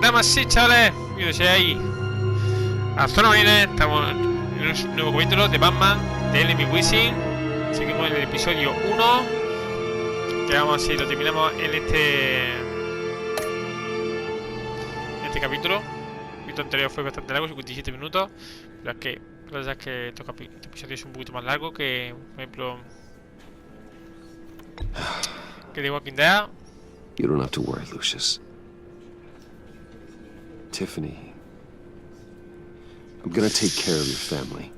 Damas y chavales, bienvenidos ahí a Zona Molina. Estamos en un nuevo capítulo de Batman de Enemy Wishing. Seguimos en el episodio 1, que vamos a ver si lo terminamos en este capítulo. El capítulo anterior fue bastante largo, 57 minutos, pero es que la verdad es que este episodio es un poquito más largo que, por ejemplo, que The Walking Dead. You don't have to worry, Lucius. Tiffany, I'm gonna take care of your family,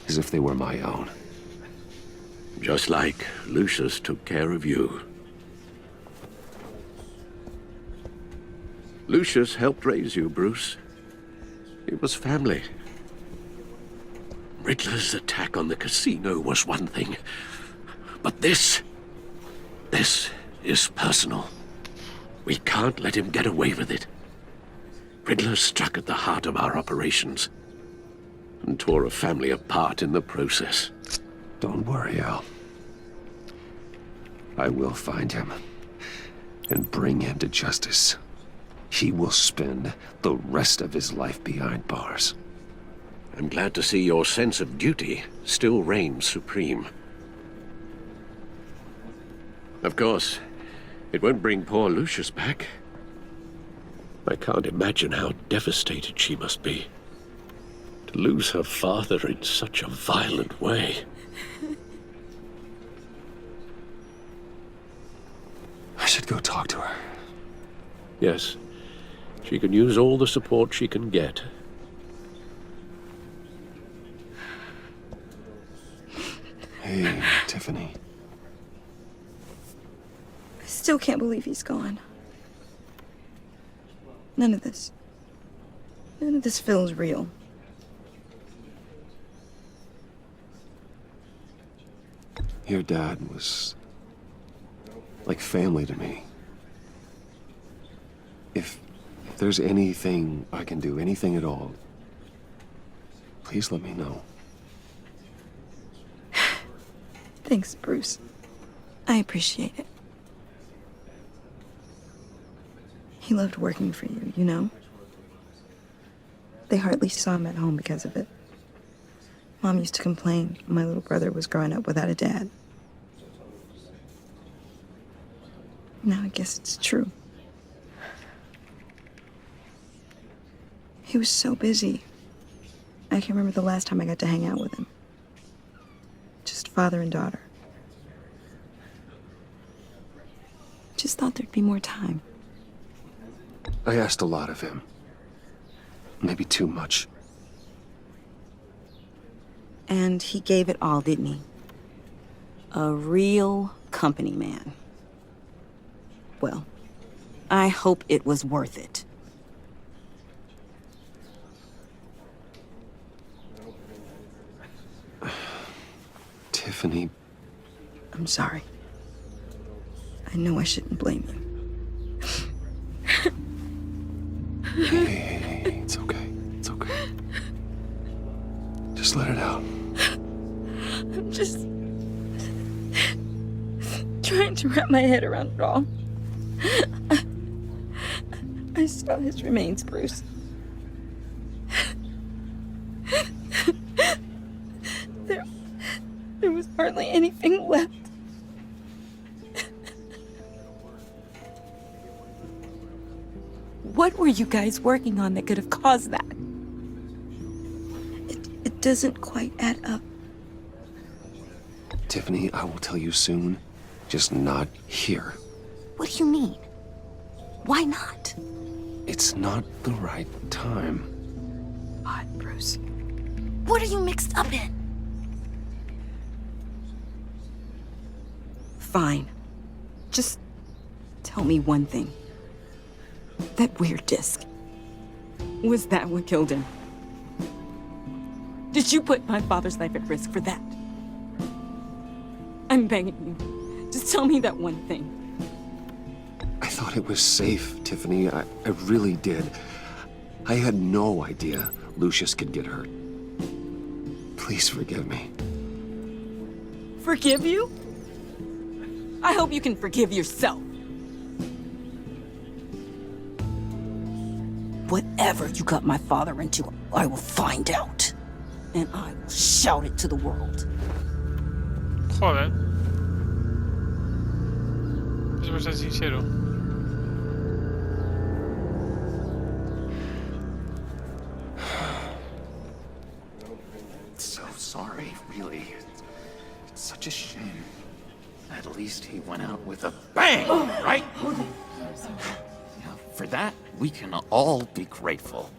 as if they were my own. Just like Lucius took care of you. Lucius helped raise you, Bruce. It was family. Riddler's attack on the casino was one thing, but this is personal. We can't let him get away with it. Riddler struck at the heart of our operations and tore a family apart in the process. Don't worry, Al. I will find him and bring him to justice. He will spend the rest of his life behind bars. I'm glad to see your sense of duty still reigns supreme. Of course, it won't bring poor Lucius back. I can't imagine how devastated she must be to lose her father in such a violent way. I should go talk to her. Yes, she can use all the support she can get. Hey, Tiffany. I still can't believe he's gone. None of this feels real. Your dad was like family to me. If there's anything I can do, anything at all, please let me know. Thanks, Bruce. I appreciate it. He loved working for you, you know? They hardly saw him at home because of it. Mom used to complain my little brother was growing up without a dad. Now I guess it's true. He was so busy. I can't remember the last time I got to hang out with him. Just father and daughter. Just thought there'd be more time. I asked a lot of him. Maybe too much. And he gave it all, didn't he? A real company man. Well, I hope it was worth it. Tiffany. I'm sorry. I know I shouldn't blame you. Hey, it's okay. It's okay. Just let it out. I'm just trying to wrap my head around it all. I saw his remains, Bruce. There was hardly anything left. What were you guys working on that could have caused that? It doesn't quite add up. Tiffany, I will tell you soon. Just not here. What do you mean? Why not? It's not the right time. Odd, Bruce. What are you mixed up in? Fine. Just tell me one thing. That weird disc. Was that what killed him? Did you put my father's life at risk for that? I'm begging you. Just tell me that one thing. I thought it was safe, Tiffany. I really did. I had no idea Lucius could get hurt. Please forgive me. Forgive you? I hope you can forgive yourself. whatever you got my father into, I will find out. And I will shout it to the world. Joder. Eso por ser sincero. So sorry, really. It's such a shame. At least he went out with a bang, right? Yeah, for that, we can all be grateful.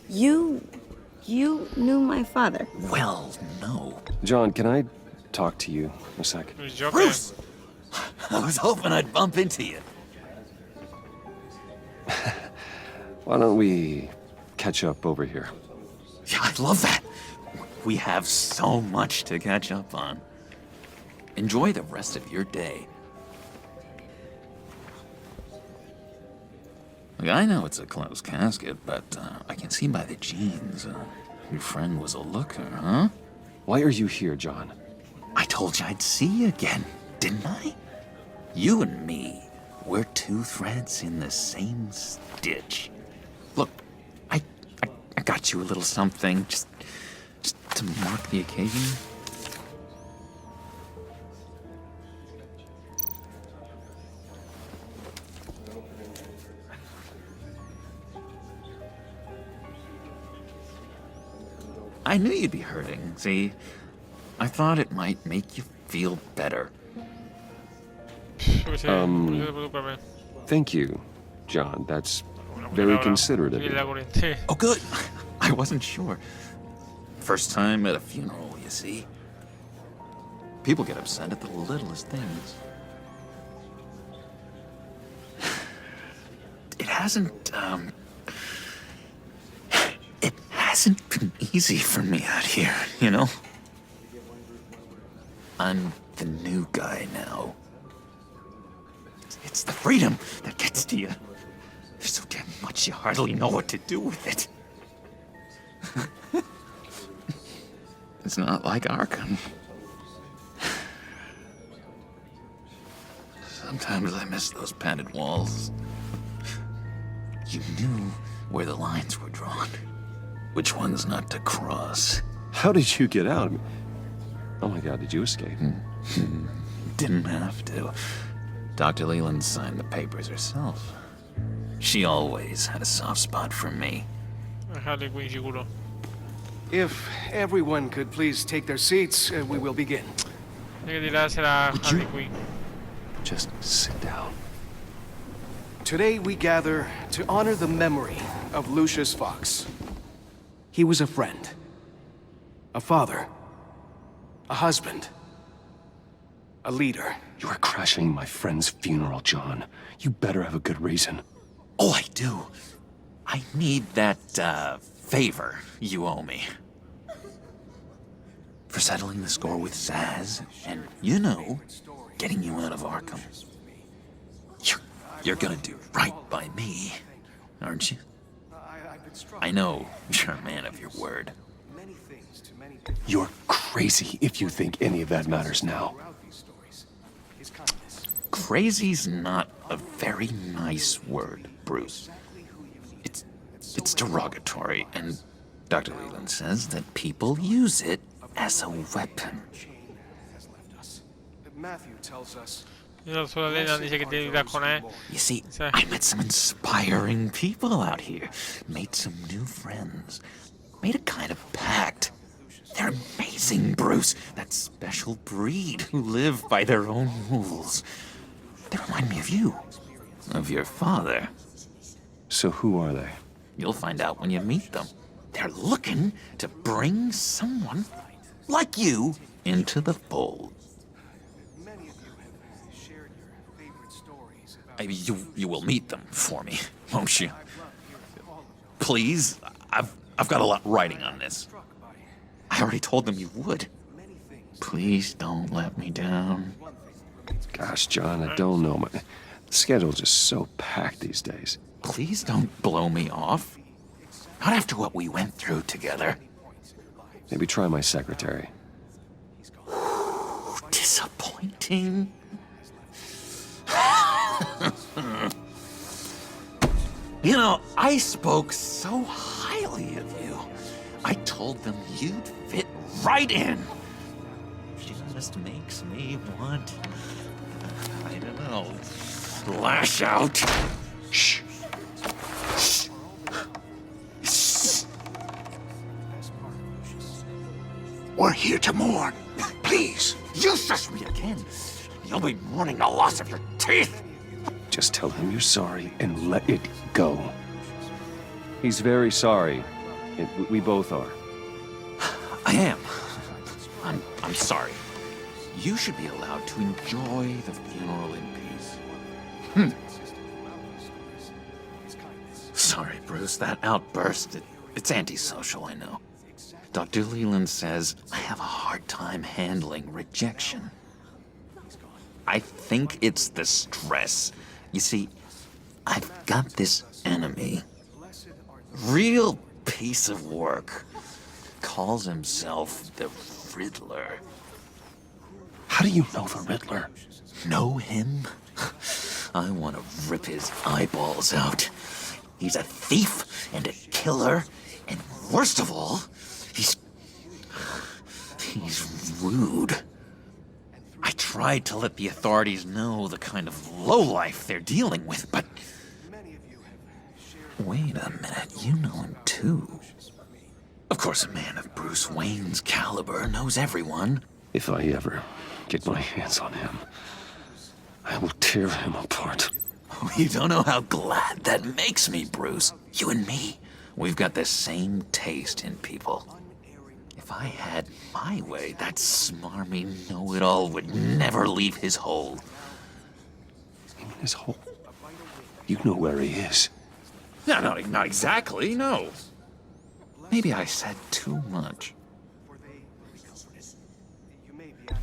You knew my father. Well, no. John, can I talk to you a sec? Pues yo Bruce! I was hoping I'd bump into you. Why don't we catch up over here? Yeah, I'd love that. We have so much to catch up on. Enjoy the rest of your day. Look, I know it's a closed casket, but I can see by the jeans. Your friend was a looker, huh? Why are you here, John? I told you I'd see you again, didn't I? You and me, we're two threads in the same stitch. Look, I got you a little something, just to mark the occasion. I knew you'd be hurting, see? I thought it might make you feel better. Thank you, John. That's very considerate of you. Oh, good. I wasn't sure. First time at a funeral, you see? People get upset at the littlest things. It hasn't been easy for me out here, you know? I'm the new guy now. It's the freedom that gets to you. There's so damn much you hardly know what to do with it. It's not like Arkham. Sometimes I miss those padded walls. You knew where the lines were drawn. Which ones not to cross. How did you get out? Oh my God, did you escape? Didn't have to. Dr. Leland signed the papers herself. She always had a soft spot for me. If everyone could please take their seats, we will begin. Just sit down. Today we gather to honor the memory of Lucius Fox. He was a friend, a father, a husband, a leader. You are crashing my friend's funeral, John. You better have a good reason. Oh, I do. I need that, favor you owe me. For settling the score with Zaz, and, you know, getting you out of Arkham. You're gonna do right by me, aren't you? I know you're a man of your word. You're crazy if you think any of that matters now. Crazy's not a very nice word, Bruce. It's derogatory, and Dr. Leland says that people use it as a weapon. Matthew tells us. You see, I met some inspiring people out here. Made some new friends. Made a kind of pact. They're amazing, Bruce. That special breed who live by their own rules. They remind me of you. Of your father. So who are they? You'll find out when you meet them. They're looking to bring someone like you into the fold. You will meet them for me, won't you? Please, I've got a lot riding on this. I already told them you would. Please don't let me down. Gosh, John, I don't know. The schedule's just so packed these days. Please don't blow me off. Not after what we went through together. Maybe try my secretary. Disappointing. You know, I spoke so highly of you. I told them you'd fit right in. Just makes me want, I don't know, lash out. Shh. Shh. Shh. We're here to mourn. Please, you shush me again. You'll be mourning the loss of your teeth. Just tell him you're sorry and let it go. He's very sorry. We both are. I am. I'm sorry. You should be allowed to enjoy the funeral in peace. Sorry, Bruce, that outburst, it's antisocial, I know. Dr. Leland says I have a hard time handling rejection. I think it's the stress. You see, I've got this enemy. Real piece of work. Calls himself the Riddler. How do you know the Riddler? Know him? I want to rip his eyeballs out. He's a thief and a killer, and worst of all, he's rude. I tried to let the authorities know the kind of lowlife they're dealing with, but... Wait a minute, you know him too. Of course, a man of Bruce Wayne's caliber knows everyone. If I ever get my hands on him, I will tear him apart. You don't know how glad that makes me, Bruce. You and me, we've got the same taste in people. If I had my way, that smarmy know-it-all would never leave his hole. You mean his hole? You know where he is. No, not exactly, no. Maybe I said too much.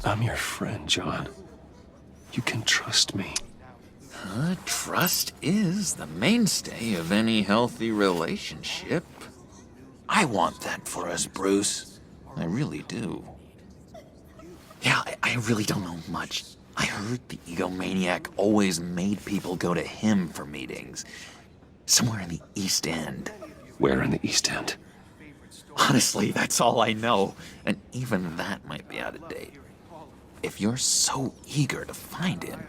I'm your friend, John. You can trust me. Trust is the mainstay of any healthy relationship. I want that for us, Bruce. I really do. Yeah, I really don't know much. I heard the egomaniac always made people go to him for meetings. Somewhere in the East End. Where in the East End? Honestly, that's all I know. And even that might be out of date. If you're so eager to find him,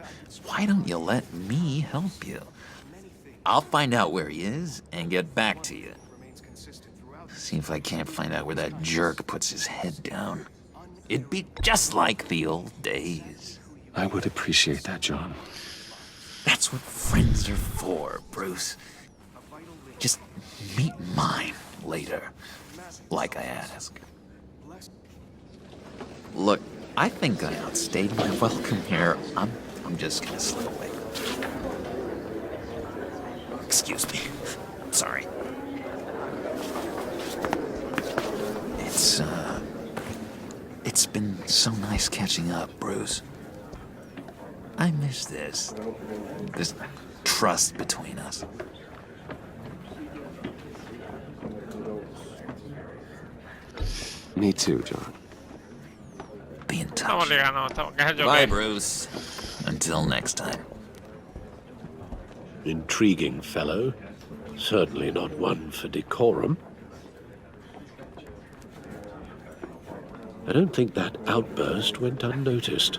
why don't you let me help you? I'll find out where he is and get back to you. See if I can't find out where that jerk puts his head down. It'd be just like the old days. I would appreciate that, John. That's what friends are for, Bruce. Just meet mine later, like I asked. Look, I think I outstayed my welcome here. I'm just gonna slip away. Excuse me. Sorry. It's been so nice catching up, Bruce. I miss this trust between us. Me too, John. Be in Estamos touch. ligando, estamos. ¿Qué es el Joker? Bye, Bruce. Until next time. Intriguing fellow. Certainly not one for decorum. I don't think that outburst went unnoticed.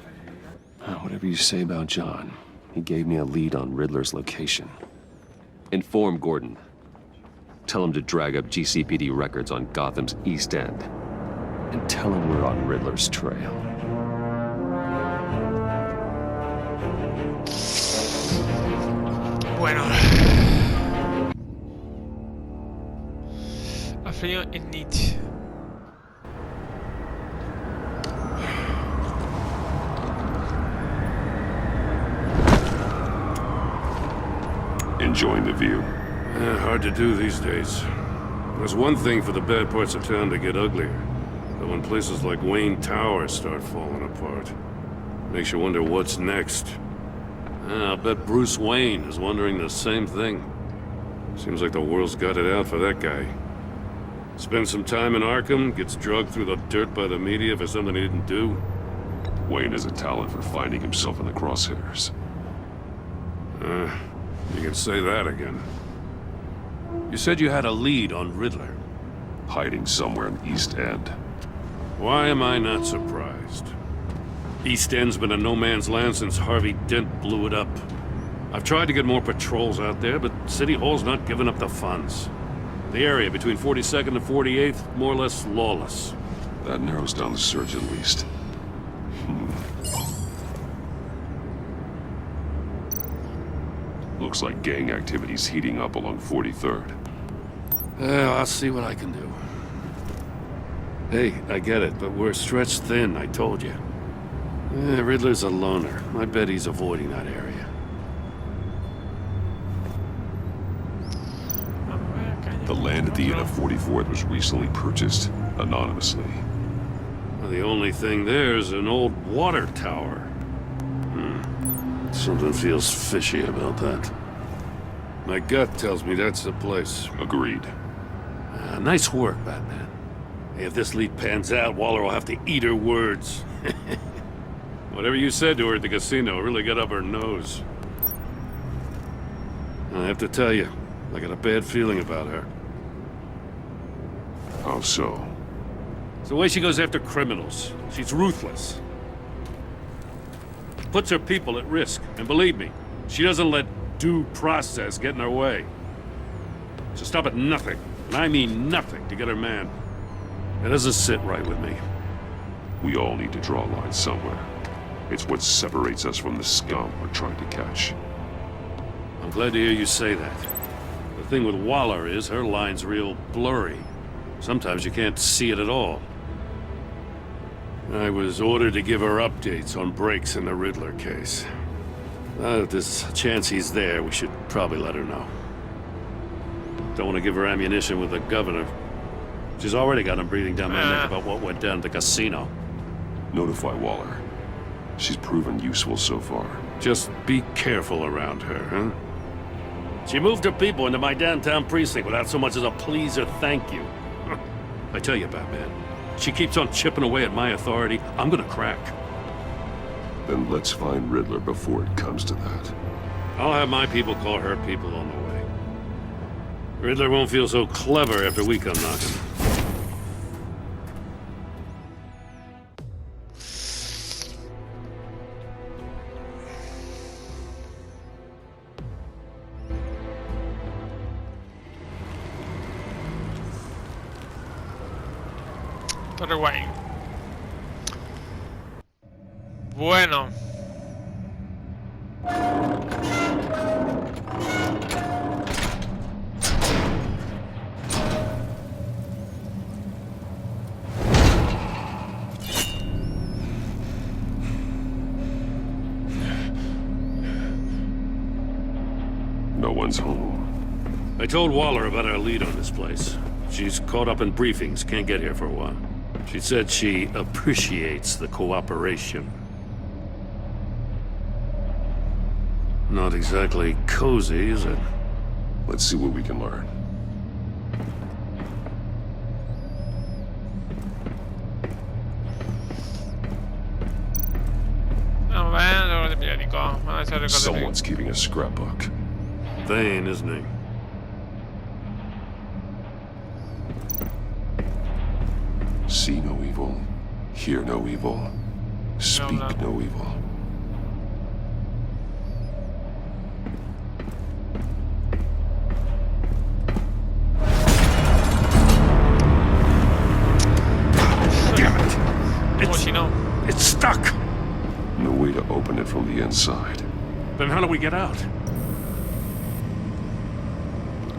Whatever you say about John, he gave me a lead on Riddler's location. Inform Gordon. Tell him to drag up GCPD records on Gotham's East End. And tell him we're on Riddler's trail. Bueno. Ha frío en Nietzsche. Enjoying the view? Hard to do these days. There's one thing for the bad parts of town to get uglier. But when places like Wayne Tower start falling apart, makes you wonder what's next. I'll bet Bruce Wayne is wondering the same thing. Seems like the world's got it out for that guy. Spends some time in Arkham, gets drugged through the dirt by the media for something he didn't do. Wayne has a talent for finding himself in the crosshairs. You can say that again. You said you had a lead on Riddler. Hiding somewhere in East End. Why am I not surprised? East End's been a no man's land since Harvey Dent blew it up. I've tried to get more patrols out there, but City Hall's not giving up the funds. The area between 42nd and 48th, more or less lawless. That narrows down the search at least. Looks like gang activity's heating up along 43rd. Well, I'll see what I can do. Hey, I get it, but we're stretched thin, I told you. Riddler's a loner. I bet he's avoiding that area. The land at the end of 44th was recently purchased, anonymously. Well, the only thing there is an old water tower. Something feels fishy about that. My gut tells me that's the place. Agreed. Nice work, Batman. Hey, if this lead pans out, Waller will have to eat her words. Whatever you said to her at the casino really got up her nose. I have to tell you, I got a bad feeling about her. How so? It's the way she goes after criminals. She's ruthless. Puts her people at risk. And believe me, she doesn't let due process get in her way. She'll stop at nothing, and I mean nothing, to get her man. That doesn't sit right with me. We all need to draw a line somewhere. It's what separates us from the scum we're trying to catch. I'm glad to hear you say that. The thing with Waller is her line's real blurry. Sometimes you can't see it at all. I was ordered to give her updates on breaks in the Riddler case. If there's a chance he's there, we should probably let her know. Don't want to give her ammunition with the governor. She's already got him breathing down my neck about what went down at the casino. Notify Waller. She's proven useful so far. Just be careful around her, huh? She moved her people into my downtown precinct without so much as a please or thank you. I tell you, Batman, she keeps on chipping away at my authority, I'm gonna crack. Then let's find Riddler before it comes to that. I'll have my people call her people on the way. Riddler won't feel so clever after we come knocking. Torre Wayne. Bueno. No one's home. I told Waller about our lead on this place. She's caught up in briefings, can't get here for a while. She said she appreciates the cooperation. Not exactly cozy, is it? Let's see what we can learn. Someone's keeping a scrapbook. Vain, isn't he? See no evil, hear no evil, speak no evil. Damn it! It's stuck! No way to open it from the inside. Then how do we get out?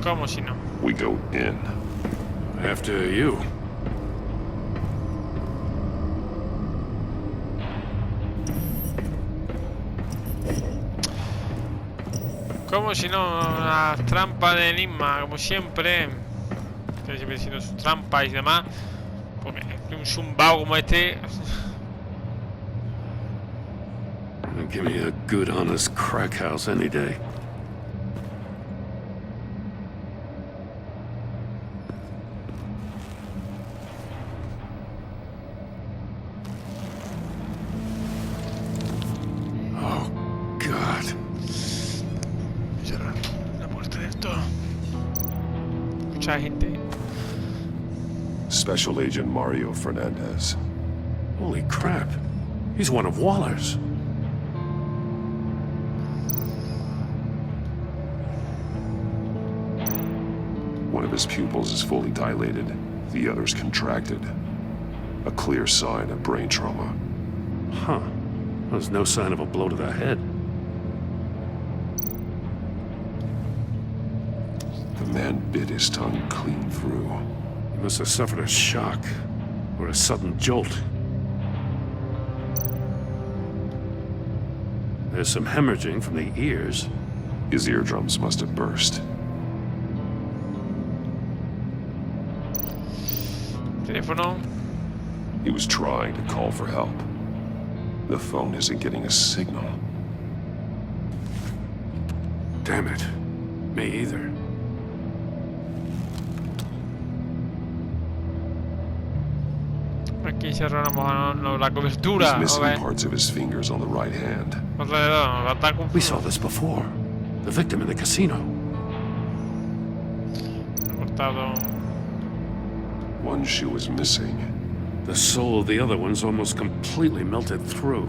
¿Cómo si no? We go in. After you. Como si no, una trampa de enigma, como siempre. Que siempre siendo sus trampas y demás. Pues un zumbao como este. Give me a good, honest crack house any day. Oh, God. Cerrar la puerta de esto. mucha gente. Special Agent Mario Fernandez. Holy crap. He's one of Waller's. One of his pupils is fully dilated, the other's contracted. A clear sign of brain trauma. Huh. There's no sign of a blow to the head. The man bit his tongue clean through. He must have suffered a shock, or a sudden jolt. There's some hemorrhaging from the ears. His eardrums must have burst. Teléfono. He was trying to call for help. The phone isn't getting a signal. Damn it. Me either. Aquí cerramos la cobertura. He's missing Okay. parts of his fingers on the right hand. Alrededor, va a estar We saw this before. The victim in the casino. cortado. One shoe is missing. The soul of the other one's almost completely melted through.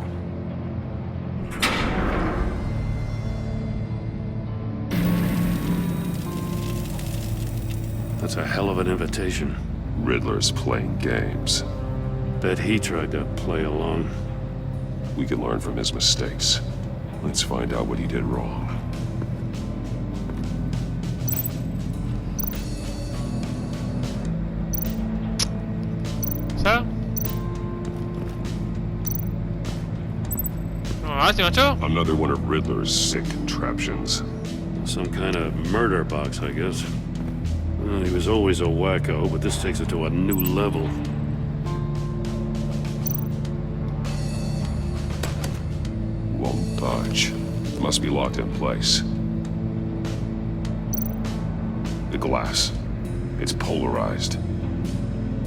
That's a hell of an invitation. Riddler's playing games. Bet he tried to play along. We can learn from his mistakes. Let's find out what he did wrong. ¿Sabes? No, ¿sí, macho? Another one of Riddler's sick contraptions. Some kind of murder box, I guess. Well, he was always a wacko, but this takes it to a new level. Won't budge. Must be locked in place. The glass. It's polarized.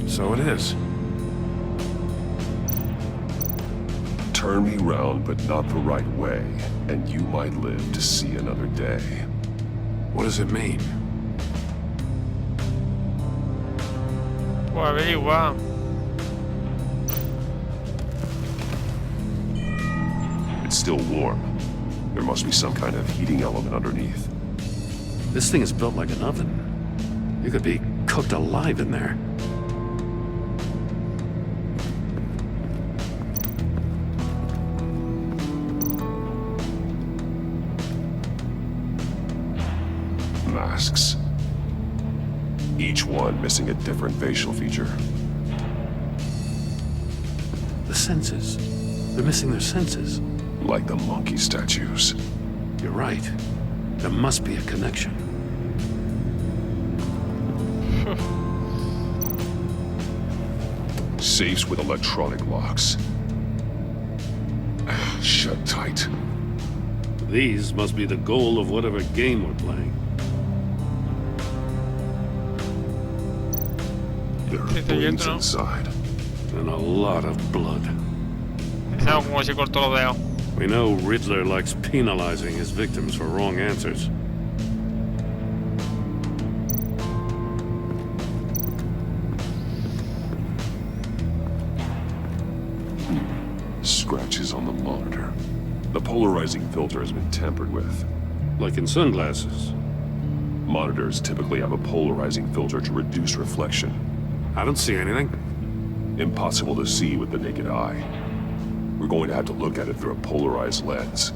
So it is. Turn me round, but not the right way, and you might live to see another day. What does it mean? Pues averigua. It's still warm. There must be some kind of heating element underneath. This thing is built like an oven. You could be cooked alive in there. Masks. Each one missing a different facial feature. The senses. They're missing their senses. Like the monkey statues. You're right. There must be a connection. Safes with electronic locks. Shut tight. These must be the goal of whatever game we're playing. There are Está bleeds abierto, ¿no? inside. And a lot of blood. Es algo como si cortó los dedos. We know Riddler likes penalizing his victims for wrong answers. Scratches on the monitor. The polarizing filter has been tampered with. Like in sunglasses. Monitors typically have a polarizing filter to reduce reflection. I don't see anything. Impossible to see with the naked eye. We're going to have to look at it through a polarized lens.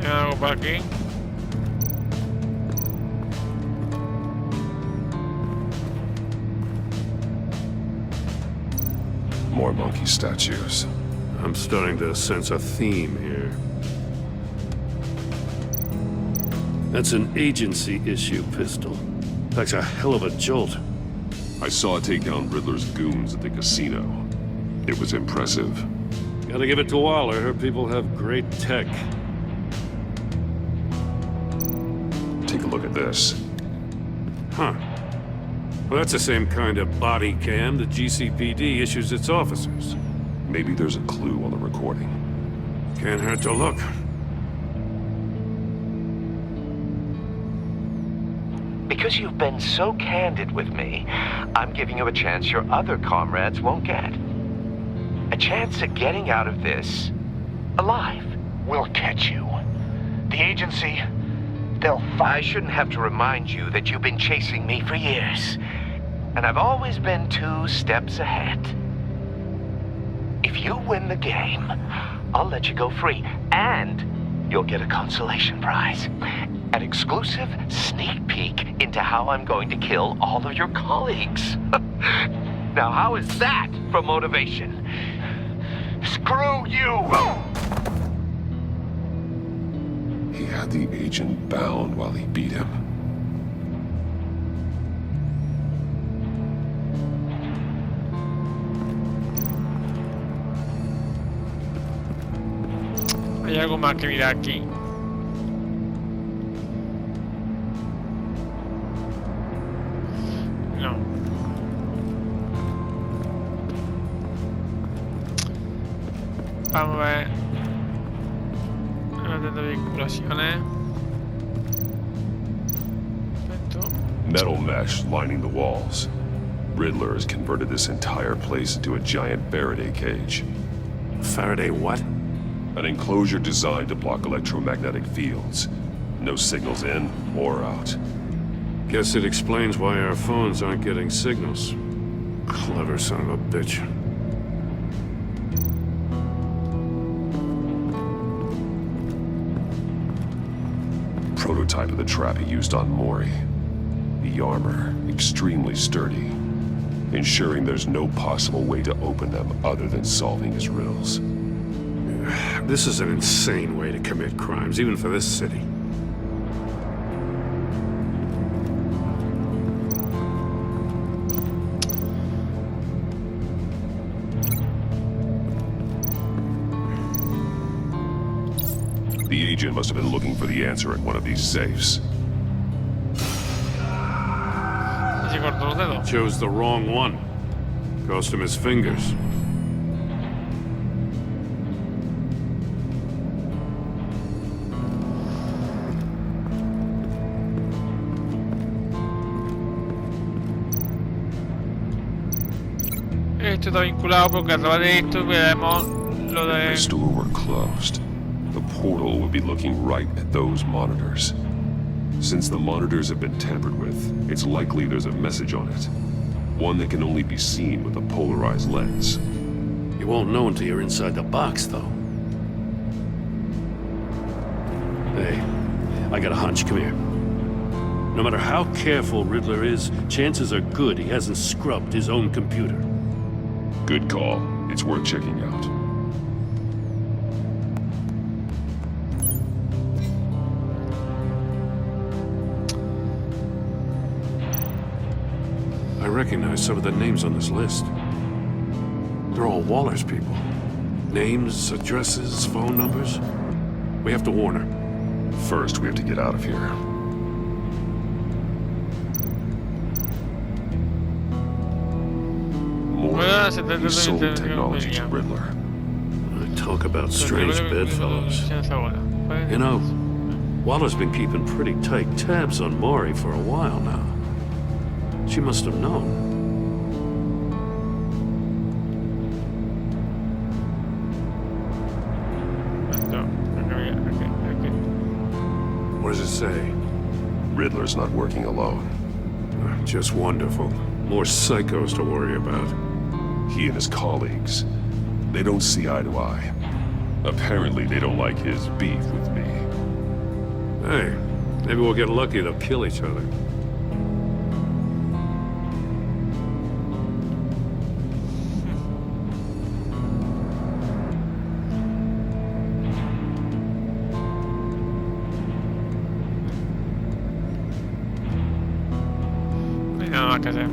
Hay algo por aquí. More monkey statues. I'm starting to sense a theme here. That's an agency issue pistol. That's a hell of a jolt. I saw it take down Riddler's goons at the casino. It was impressive. Gotta give it to Waller. Her people have great tech. Take a look at this. Huh. Well, that's the same kind of body cam the GCPD issues its officers. Maybe there's a clue on the recording. Can't hurt to look. Because you've been so candid with me, I'm giving you a chance your other comrades won't get. A chance at getting out of this alive. We'll catch you. The agency, they'll find... I shouldn't have to remind you that you've been chasing me for years. And I've always been 2 steps ahead. If you win the game, I'll let you go free. And you'll get a consolation prize. An exclusive sneak peek into how I'm going to kill all of your colleagues. Now, how is that for motivation? Screw you! He had the agent bound while he beat him. Hay algo más que mirar aquí. No. Vamos a ver. No tengo vinculaciones. Perfecto. Metal mesh lining the walls. Riddler has converted this entire place into a giant Faraday cage. Faraday what? An enclosure designed to block electromagnetic fields. No signals in or out. Guess it explains why our phones aren't getting signals. Clever son of a bitch. Prototype of the trap he used on Mori. The armor, extremely sturdy, ensuring there's no possible way to open them other than solving his riddles. This is an insane way to commit crimes, even for this city. The agent must have been looking for the answer in one of these safes. Se cortó los dedos. Chose the wrong one. Cost him his fingers. Esto está vinculado porque a través de esto veremos lo de... If the store were closed, the portal would be looking right at those monitors. Since the monitors have been tampered with, it's likely there's a message on it. One that can only be seen with a polarized lens. You won't know until you're inside the box, though. Hey, I got a hunch. Come here. No matter how careful Riddler is, chances are good he hasn't scrubbed his own computer. Good call. It's worth checking out. I recognize some of the names on this list. They're all Waller's people. Names, addresses, phone numbers. We have to warn her. First, we have to get out of here. He sold technology to Riddler. Talk about strange bedfellows. You know, Waller's been keeping pretty tight tabs on Mori for a while now. She must have known. What does it say? Riddler's not working alone. Just wonderful. More psychos to worry about. He and his colleagues, they don't see eye to eye. Apparently, they don't like his beef with me. Hey, maybe we'll get lucky they'll kill each other. No hay nada más que hacer.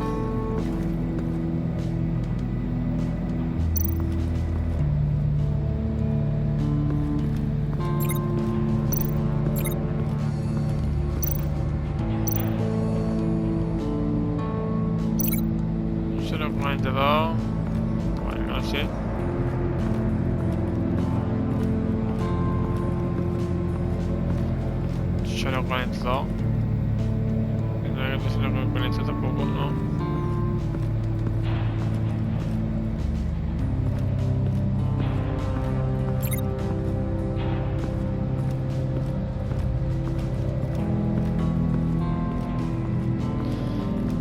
con esto tampoco, ¿no?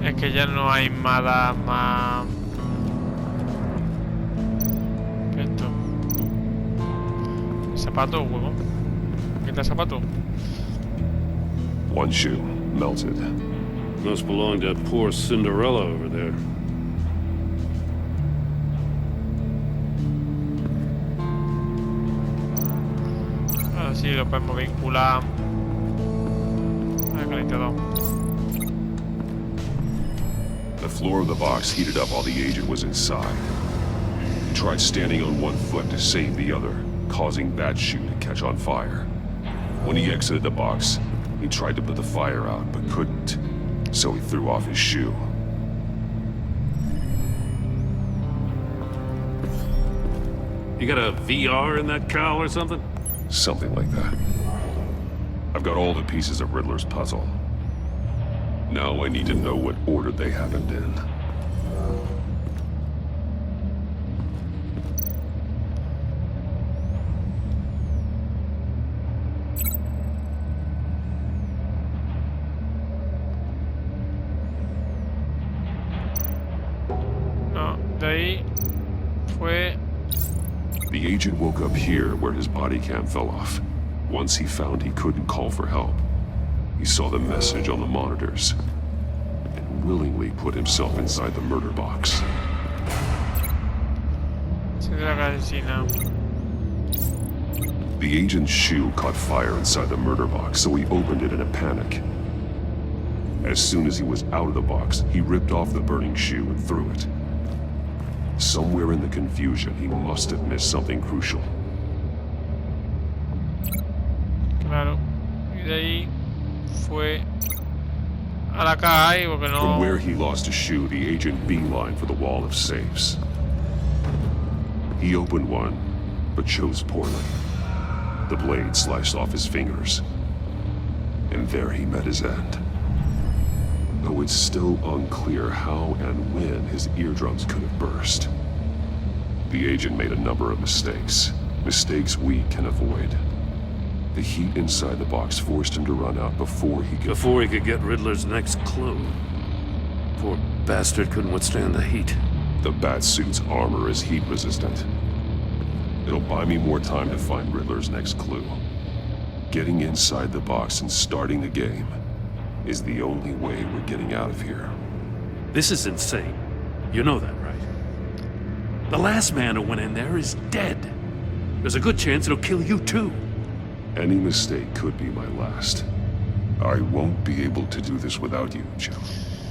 Es que ya no hay nada más... ¿Qué es esto? ¿Zapato o huevo? ¿Qué tal zapato? One shoe, melted. Must belong to poor Cinderella over there. Así lo podemos vincular al calentador. The floor of the box heated up while the agent was inside. He tried standing on one foot to save the other, causing that shoe to catch on fire. When he exited the box, he tried to put the fire out, but couldn't, so he threw off his shoe. You got a VR in that cowl or something? Something like that. I've got all the pieces of Riddler's puzzle. Now I need to know what order they happened in. No, de ahí fue... The agent woke up here where his body cam fell off. Once he found he couldn't call for help, he saw the message on the monitors and willingly put himself inside the murder box. The agent's shoe caught fire inside the murder box, so he opened it in a panic. As soon as he was out of the box, he ripped off the burning shoe and threw it. Somewhere in the confusion, he must have missed something crucial. Claro. Y de ahí fue a la calle porque no... From where he lost a shoe, the agent beelined for the wall of safes. He opened one, but chose poorly. The blade sliced off his fingers. And there he met his end. Though it's still unclear how and when his eardrums could have burst. The agent made a number of mistakes. Mistakes we can avoid. The heat inside the box forced him to run out before he could get Riddler's next clue. Poor bastard couldn't withstand the heat. The Batsuit's armor is heat resistant. It'll buy me more time to find Riddler's next clue. Getting inside the box and starting the game is the only way we're getting out of here. This is insane. You know that, right? The last man who went in there is dead. There's a good chance it'll kill you too. Any mistake could be my last. I won't be able to do this without you, Joe.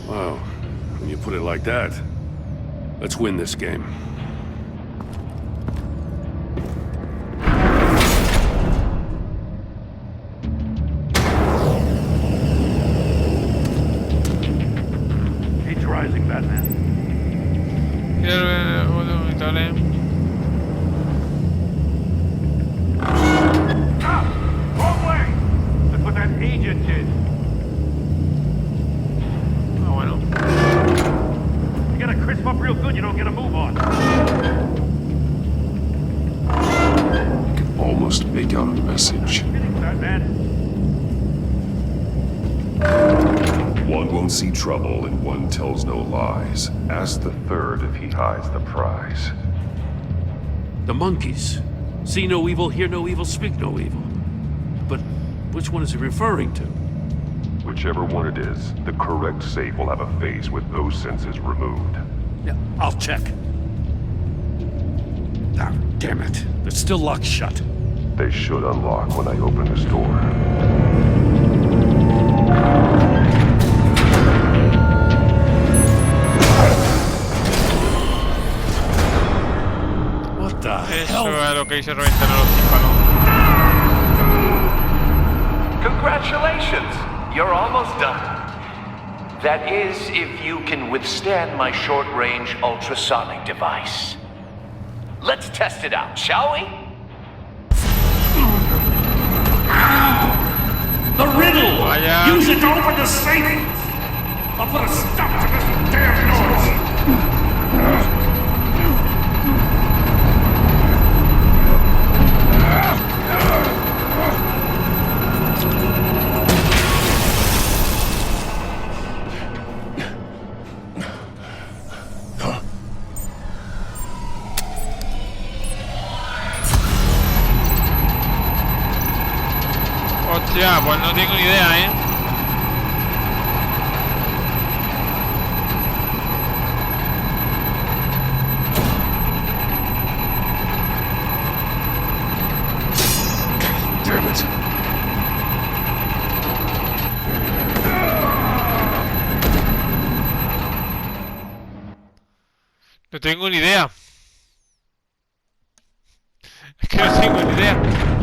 Wow, when you put it like that, let's win this game. See trouble and one tells no lies. Ask the third if he hides the prize. The monkeys. See no evil, hear no evil, speak no evil. But which one is he referring to? Whichever one it is, the correct safe will have a face with those senses removed. Yeah, I'll check. Ah, damn it. They're still locked shut. They should unlock when I open this door. Eso es lo que hice reventar los tímpanos. Congratulations! You're almost done. That is, if you can withstand my short-range ultrasonic device. Let's test it out, shall we? The riddle! Use it to open the safe! I'll put a stop to this damn noise! Hostia, pues no tengo ni idea, ¿eh? Damn it. No tengo ni idea. Es que no tengo ni idea.